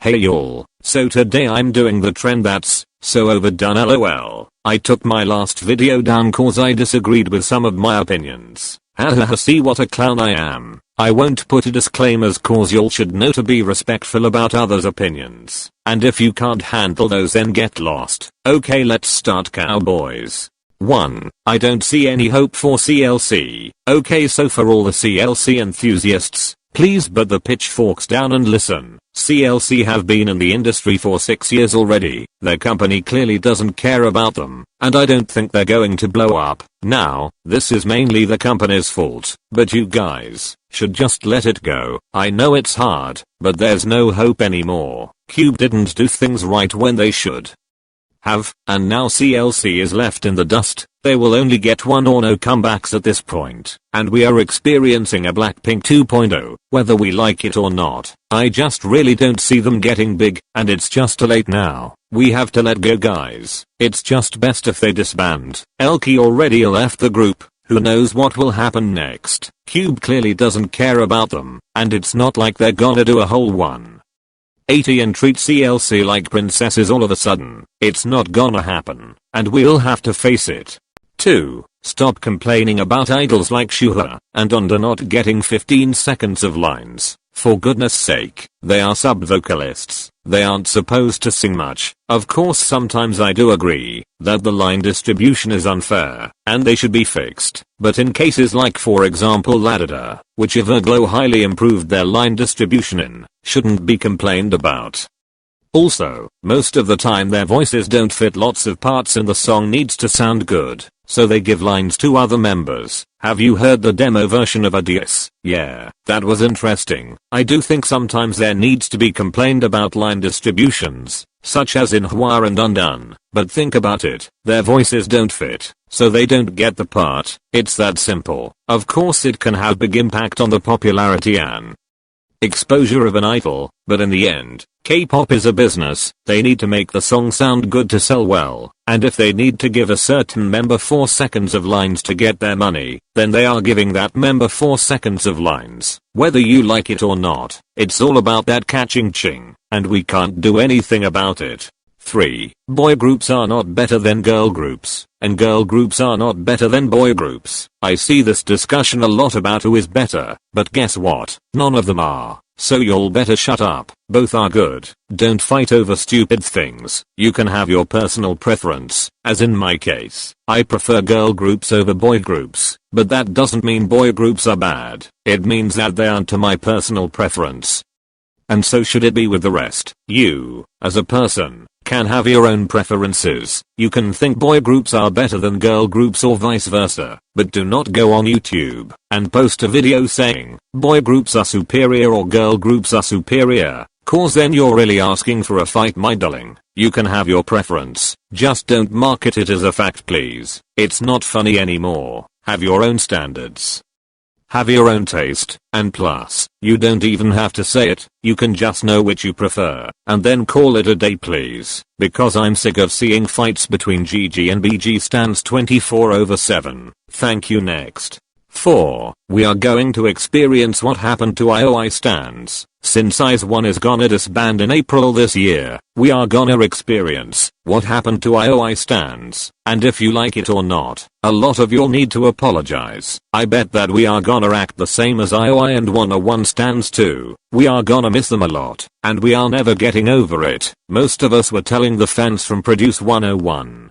Hey y'all, so today I'm doing the trend that's so overdone lol. I took my last video down cause I disagreed with some of my opinions. Hahaha, see what a clown I am. I won't put a disclaimers cause y'all should know to be respectful about others' opinions. And if you can't handle those then get lost. Okay, let's start cowboys. 1. I don't see any hope for CLC. Okay, so for all the CLC enthusiasts, please put the pitchforks down and listen. CLC have been in the industry for 6 years already. Their company clearly doesn't care about them, and I don't think they're going to blow up. Now, this is mainly the company's fault, but you guys should just let it go. I know it's hard, but there's no hope anymore. Cube didn't do things right when they should have, and now CLC is left in the dust. They will only get one or no comebacks at this point, and we are experiencing a Blackpink 2.0, whether we like it or not. I just really don't see them getting big, and it's just too late now. We have to let go guys. It's just best if they disband. Elky already left the group. Who knows what will happen next? Cube clearly doesn't care about them, and it's not like they're gonna do a whole 180 and treat CLC like princesses all of a sudden. It's not gonna happen, and we'll have to face it. 2. Stop complaining about idols like Shuha and Donda not getting 15 seconds of lines. For goodness sake, they are sub-vocalists. They aren't supposed to sing much. Of course sometimes I do agree that the line distribution is unfair and they should be fixed. But in cases like for example Ladada, which Everglow highly improved their line distribution in, shouldn't be complained about. Also, most of the time their voices don't fit lots of parts and the song needs to sound good, so they give lines to other members. Have you heard the demo version of Adios? Yeah, that was interesting. I do think sometimes there needs to be complained about line distributions, such as in Hwa and Undone, but think about it, their voices don't fit, so they don't get the part. It's that simple. Of course it can have big impact on the popularity and exposure of an idol, but in the end, K-pop is a business. They need to make the song sound good to sell well, and if they need to give a certain member 4 seconds of lines to get their money, then they are giving that member 4 seconds of lines. Whether you like it or not, it's all about that catching ching, and we can't do anything about it. 3. Boy groups are not better than girl groups, and girl groups are not better than boy groups. I see this discussion a lot about who is better, but guess what? None of them are. So y'all better shut up. Both are good. Don't fight over stupid things. You can have your personal preference, as in my case. I prefer girl groups over boy groups, but that doesn't mean boy groups are bad. It means that they aren't to my personal preference. And so should it be with the rest. You, as a person, can have your own preferences. You can think boy groups are better than girl groups or vice versa, but do not go on YouTube and post a video saying boy groups are superior or girl groups are superior, cause then you're really asking for a fight my darling. You can have your preference, just don't market it as a fact please. It's not funny anymore. Have your own standards. Have your own taste, and plus, you don't even have to say it, you can just know which you prefer, and then call it a day please, because I'm sick of seeing fights between GG and BG stans 24/7. Thank you next. 4. We are going to experience what happened to IOI stans. Since IZ*ONE is gonna disband in April this year, we are gonna experience what happened to IOI stans. And if you like it or not, a lot of you'll need to apologize. I bet that we are gonna act the same as IOI and 101 stans too. We are gonna miss them a lot, and we are never getting over it. Most of us were telling the fans from Produce 101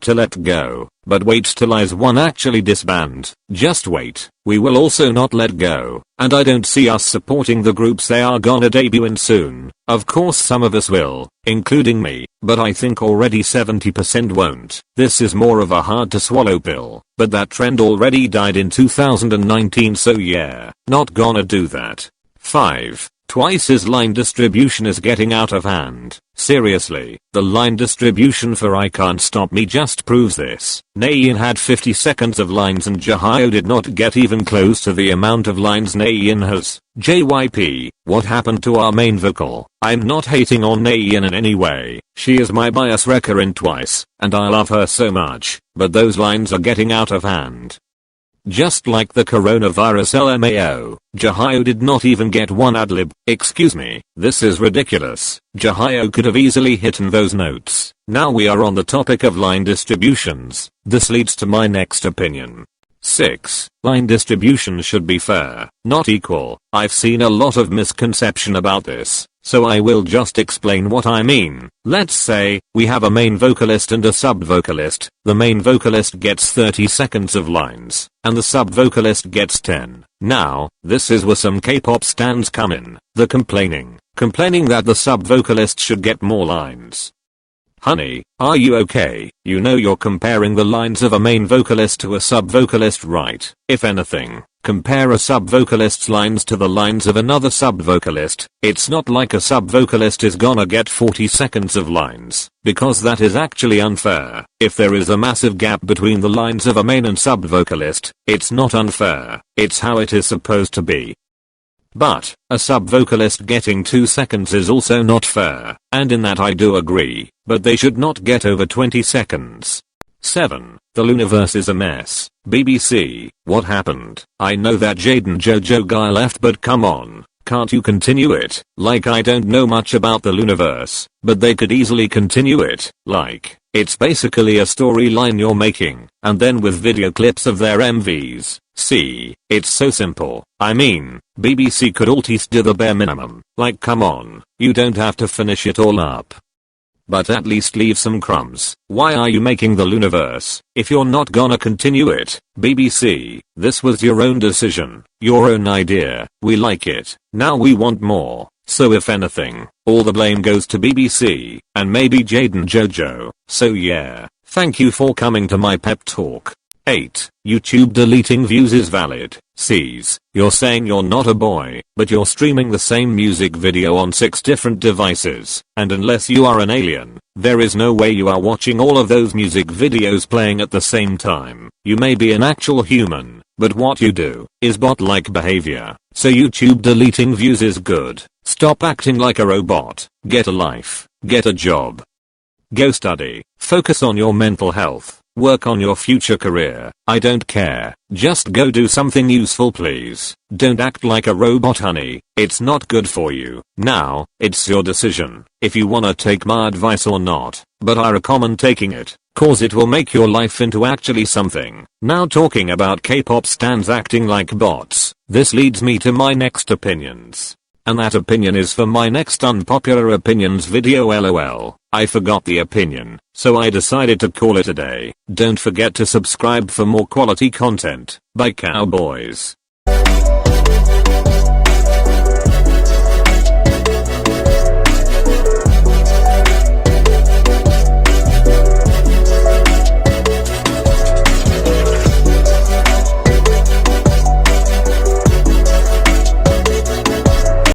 to let go, but wait till IZ*ONE actually disband. Just wait. We will also not let go, and I don't see us supporting the groups they are gonna debut in soon. Of course some of us will, including me, but I think already 70% won't. This is more of a hard to swallow pill, but that trend already died in 2019 so yeah, not gonna do that. 5. Twice's line distribution is getting out of hand. Seriously, the line distribution for I Can't Stop Me just proves this. Nayeon had 50 seconds of lines and Jahyo did not get even close to the amount of lines Nayeon has. JYP, what happened to our main vocal? I'm not hating on Nayeon in any way. She is my bias wrecker in Twice, and I love her so much, but those lines are getting out of hand. Just like the coronavirus LMAO, Jahyo did not even get one adlib. Excuse me, this is ridiculous. Jahyo could have easily hidden those notes. Now we are on the topic of line distributions. This leads to my next opinion. 6. Line distribution should be fair, not equal. I've seen a lot of misconception about this, so I will just explain what I mean. Let's say, we have a main vocalist and a sub-vocalist. The main vocalist gets 30 seconds of lines, and the sub-vocalist gets 10. Now, this is where some K-pop stans come in. The complaining that the sub-vocalist should get more lines. Honey, are you okay? You know you're comparing the lines of a main vocalist to a sub-vocalist, right? If anything, compare a sub-vocalist's lines to the lines of another sub-vocalist. It's not like a sub-vocalist is gonna get 40 seconds of lines, because that is actually unfair. If there is a massive gap between the lines of a main and sub-vocalist, it's not unfair. It's how it is supposed to be. But, a sub-vocalist getting 2 seconds is also not fair, and in that I do agree, but they should not get over 20 seconds. 7. The Luniverse is a mess. BBC, what happened? I know that Jaden JoJo guy left, but come on, can't you continue it? Like, I don't know much about the Luniverse, but they could easily continue it. Like, it's basically a storyline you're making, and then with video clips of their MVs. See, it's so simple. I mean, BBC could at least do the bare minimum. Like, come on, you don't have to finish it all up, but at least leave some crumbs. Why are you making the Luniverse if you're not gonna continue it? BBC, this was your own decision, your own idea. We like it. Now we want more. So if anything, all the blame goes to BBC, and maybe Jaden JoJo. So yeah, thank you for coming to my pep talk. 8. YouTube deleting views is valid. Sees, you're saying you're not a boy, but you're streaming the same music video on 6 different devices, and unless you are an alien, there is no way you are watching all of those music videos playing at the same time. You may be an actual human, but what you do is bot-like behavior. So YouTube deleting views is good. Stop acting like a robot. Get a life. Get a job. Go study. Focus on your mental health. Work on your future career. I don't care. Just go do something useful, please. Don't act like a robot, honey. It's not good for you. Now, it's your decision if you wanna take my advice or not, but I recommend taking it, cause it will make your life into actually something. Now, talking about K-pop stans acting like bots, this leads me to my next opinions. And that opinion is for my next unpopular opinions video. LOL. I forgot the opinion, so I decided to call it a day. Don't forget to subscribe for more quality content. Bye, cowboys.